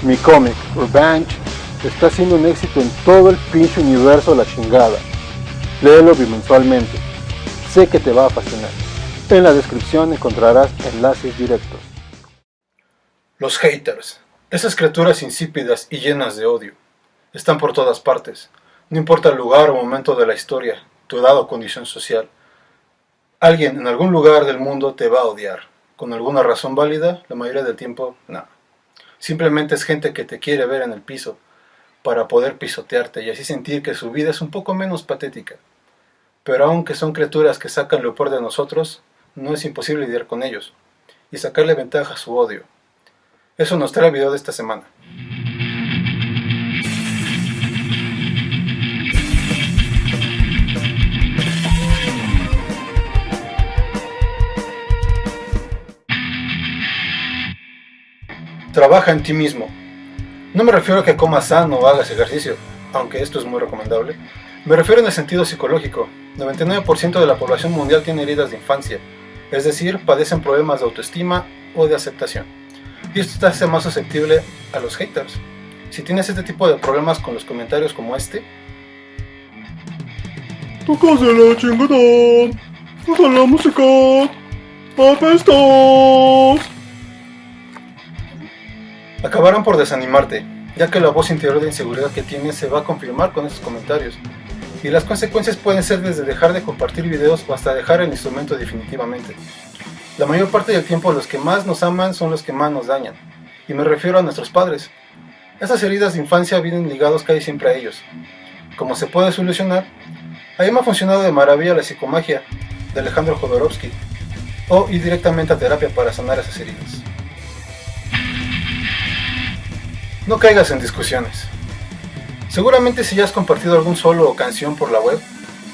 Mi cómic, Revenge, está siendo un éxito en todo el pinche universo a la chingada. Léelo bimensualmente. Sé que te va a fascinar. En la descripción encontrarás enlaces directos. Los haters, esas criaturas insípidas y llenas de odio, están por todas partes. No importa el lugar o momento de la historia, tu edad o condición social. Alguien en algún lugar del mundo te va a odiar. Con alguna razón válida, la mayoría del tiempo, no. Simplemente es gente que te quiere ver en el piso para poder pisotearte y así sentir que su vida es un poco menos patética. Pero aunque son criaturas que sacan lo peor de nosotros, no es imposible lidiar con ellos y sacarle ventaja a su odio. Eso nos trae el video de esta semana. Trabaja en ti mismo. No me refiero a que comas sano o hagas ejercicio, aunque esto es muy recomendable. Me refiero en el sentido psicológico. 99% de la población mundial tiene heridas de infancia, es decir, padecen problemas de autoestima o de aceptación. Y esto te hace más susceptible a los haters. Si tienes este tipo de problemas con los comentarios como este, ¡tocas de la chingada! ¡Usa la música! ¡Apestas! acabarán por desanimarte, ya que la voz interior de inseguridad que tienes se va a confirmar con estos comentarios. Y las consecuencias pueden ser desde dejar de compartir videos o hasta dejar el instrumento definitivamente. La mayor parte del tiempo los que más nos aman son los que más nos dañan, y me refiero a nuestros padres. Estas heridas de infancia vienen ligados casi siempre a ellos. ¿Cómo se puede solucionar? A mí me ha funcionado de maravilla la psicomagia de Alejandro Jodorowsky, o ir directamente a terapia para sanar esas heridas. No caigas en discusiones. Seguramente si ya has compartido algún solo o canción por la web,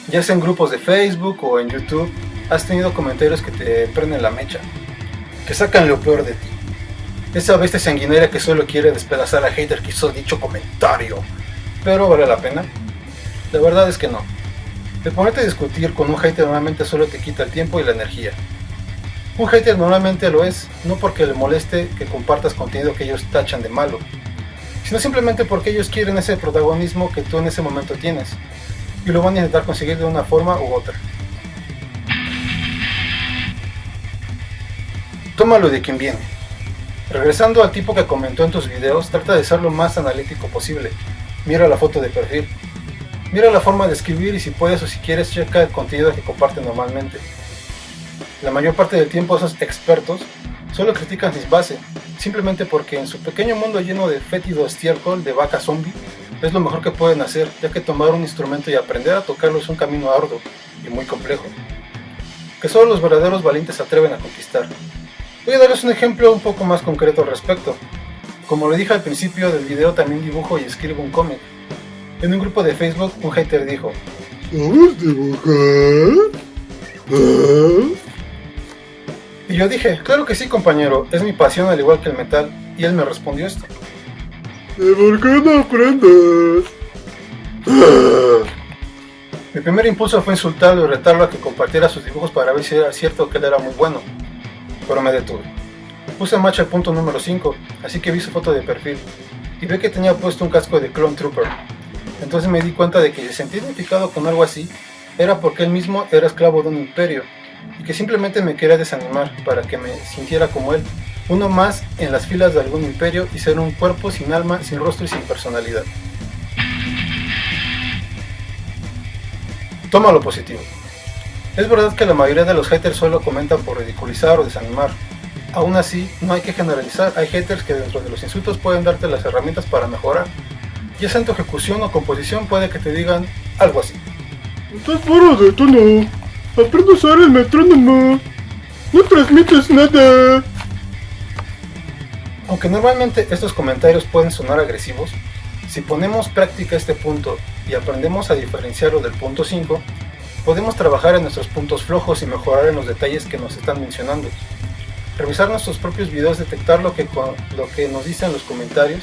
ya sea en grupos de Facebook o en YouTube, has tenido comentarios que te prenden la mecha, que sacan lo peor de ti. Esa bestia sanguinaria que solo quiere despedazar al hater que hizo dicho comentario. Pero ¿vale la pena? La verdad es que no. El ponerte a discutir con un hater normalmente solo te quita el tiempo y la energía. Un hater normalmente lo es, no porque le moleste que compartas contenido que ellos tachan de malo, sino simplemente porque ellos quieren ese protagonismo que tú en ese momento tienes, y lo van a intentar conseguir de una forma u otra. Tómalo de quien viene. Regresando al tipo que comentó en tus videos, trata de ser lo más analítico posible. Mira la foto de perfil. Mira la forma de escribir y si puedes o si quieres checa el contenido que comparte normalmente. La mayor parte del tiempo esos expertos solo critican sin base, simplemente porque en su pequeño mundo lleno de fétido estiércol de vaca zombie, es lo mejor que pueden hacer, ya que tomar un instrumento y aprender a tocarlo es un camino arduo y muy complejo, que solo los verdaderos valientes se atreven a conquistar. Voy a darles un ejemplo un poco más concreto al respecto. Como le dije al principio del video, también dibujo y escribo un cómic. En un grupo de Facebook, un hater dijo: ¿sabes dibujar? Y yo dije, claro que sí compañero, es mi pasión al igual que el metal, y él me respondió esto: ¿y por qué no aprendes? Mi primer impulso fue insultarlo y retarlo a que compartiera sus dibujos para ver si era cierto que él era muy bueno, pero me detuve. Puse en marcha el punto número 5, así que vi su foto de perfil, y vi que tenía puesto un casco de Clone Trooper. Entonces me di cuenta de que si se sentía identificado con algo así, era porque él mismo era esclavo de un imperio, y que simplemente me quería desanimar para que me sintiera como él, uno más en las filas de algún imperio y ser un cuerpo sin alma, sin rostro y sin personalidad. Toma lo positivo. Es verdad que la mayoría de los haters solo comentan por ridiculizar o desanimar. Aún así, no hay que generalizar, hay haters que dentro de los insultos pueden darte las herramientas para mejorar. Ya sea en tu ejecución o composición puede que te digan algo así: estás fuera de tono. Aprende a usar el metrónomo. No transmites nada. Aunque normalmente estos comentarios pueden sonar agresivos, si ponemos práctica este punto y aprendemos a diferenciarlo del punto 5, podemos trabajar en nuestros puntos flojos y mejorar en los detalles que nos están mencionando. Revisar nuestros propios videos, detectar lo que nos dicen los comentarios,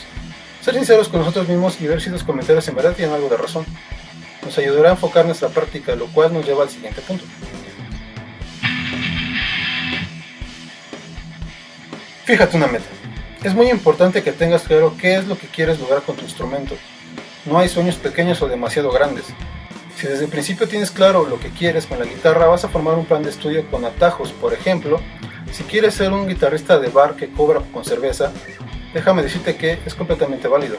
ser sinceros con nosotros mismos y ver si los comentarios en verdad tienen algo de razón. Nos ayudará a enfocar nuestra práctica, lo cual nos lleva al siguiente punto. Fíjate una meta. Es muy importante que tengas claro qué es lo que quieres lograr con tu instrumento. No hay sueños pequeños o demasiado grandes. Si desde el principio tienes claro lo que quieres con la guitarra, vas a formar un plan de estudio con atajos. Por ejemplo, si quieres ser un guitarrista de bar que cobra con cerveza, déjame decirte que es completamente válido.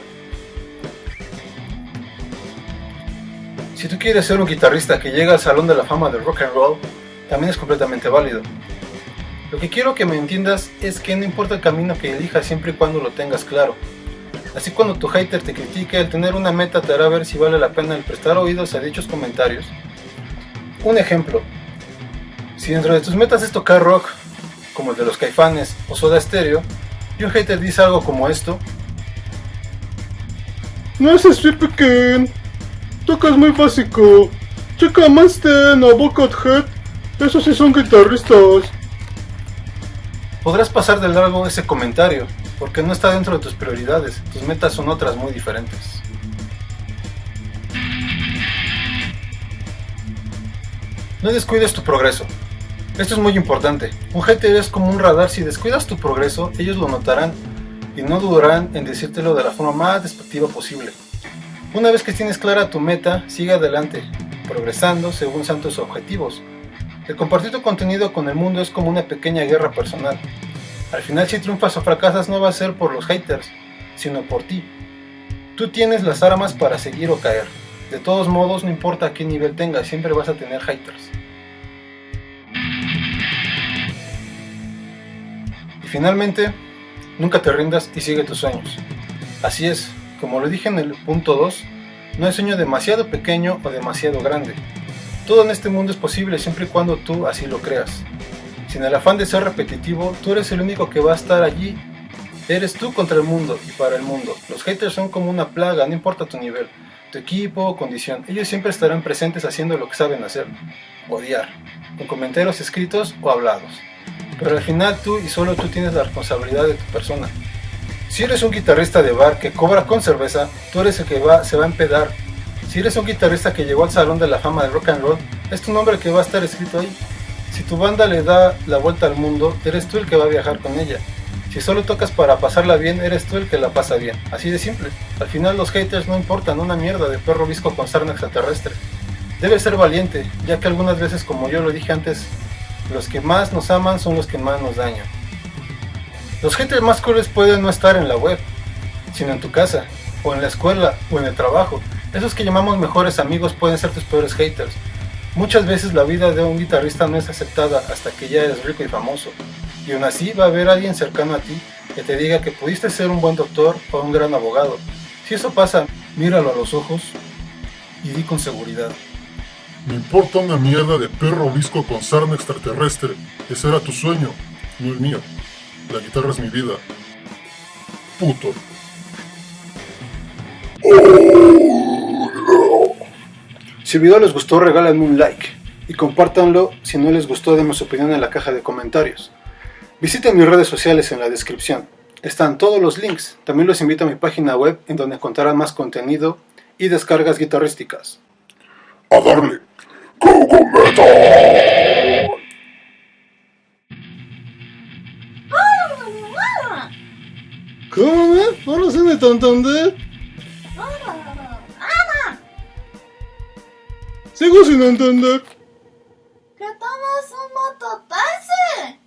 Si tú quieres ser un guitarrista que llega al Salón de la Fama del Rock and Roll, también es completamente válido. Lo que quiero que me entiendas es que no importa el camino que elijas siempre y cuando lo tengas claro. Así cuando tu hater te critique, el tener una meta te hará ver si vale la pena el prestar oídos a dichos comentarios. Un ejemplo, si dentro de tus metas es tocar rock, como el de los Caifanes o Soda Stereo, y un hater dice algo como esto: No es así, pequeño. Tocas muy básico. Checa a Manstein o Buckethead. Esos sí son guitarristas. podrás pasar de largo ese comentario, porque no está dentro de tus prioridades. Tus metas son otras muy diferentes. No descuides tu progreso. Esto es muy importante. Un hater es como un radar. Si descuidas tu progreso, ellos lo notarán y no dudarán en decírtelo de la forma más despectiva posible. Una vez que tienes clara tu meta, sigue adelante, progresando según sean tus objetivos. El compartir tu contenido con el mundo es como una pequeña guerra personal. Al final, si triunfas o fracasas, no va a ser por los haters, sino por ti. Tú tienes las armas para seguir o caer. De todos modos, no importa a qué nivel tengas, siempre vas a tener haters. Y finalmente, nunca te rindas y sigue tus sueños. Así es, como lo dije en el punto 2, no hay sueño demasiado pequeño o demasiado grande. Todo en este mundo es posible siempre y cuando tú así lo creas. Sin el afán de ser repetitivo, tú eres el único que va a estar allí. Eres tú contra el mundo y para el mundo. Los haters son como una plaga, no importa tu nivel, tu equipo o condición. Ellos siempre estarán presentes haciendo lo que saben hacer: odiar, con comentarios escritos o hablados. Pero al final tú y solo tú tienes la responsabilidad de tu persona. Si eres un guitarrista de bar que cobra con cerveza, tú eres el que se va a empedar. Si eres un guitarrista que llegó al Salón de la Fama del Rock and Roll, es tu nombre que va a estar escrito ahí. Si tu banda le da la vuelta al mundo, eres tú el que va a viajar con ella. Si solo tocas para pasarla bien, eres tú el que la pasa bien. Así de simple. Al final los haters no importan una mierda de perro visco con sarna extraterrestre. Debes ser valiente, ya que algunas veces, como yo lo dije antes, los que más nos aman son los que más nos dañan. Los haters más crueles pueden no estar en la web, sino en tu casa, o en la escuela, o en el trabajo. Esos que llamamos mejores amigos pueden ser tus peores haters. Muchas veces la vida de un guitarrista no es aceptada hasta que ya eres rico y famoso. Y aún así va a haber alguien cercano a ti que te diga que pudiste ser un buen doctor o un gran abogado. Si eso pasa, míralo a los ojos y di con seguridad: Me importa una mierda de perro visco con sarna extraterrestre. Ese era tu sueño, no el mío. La guitarra es mi vida. Puto. Si el video les gustó, regálenme un like y compártanlo. Si no les gustó, denme su opinión en la caja de comentarios. Visiten mis redes sociales en la descripción. Están todos los links. También los invito a mi página web, en donde encontrarán más contenido y descargas guitarrísticas. ¡A darle! ¡Google Metal! ¿Cómo? ¿Ahora sí me entender? Sigo sin entender. Que tomas un mototaxi.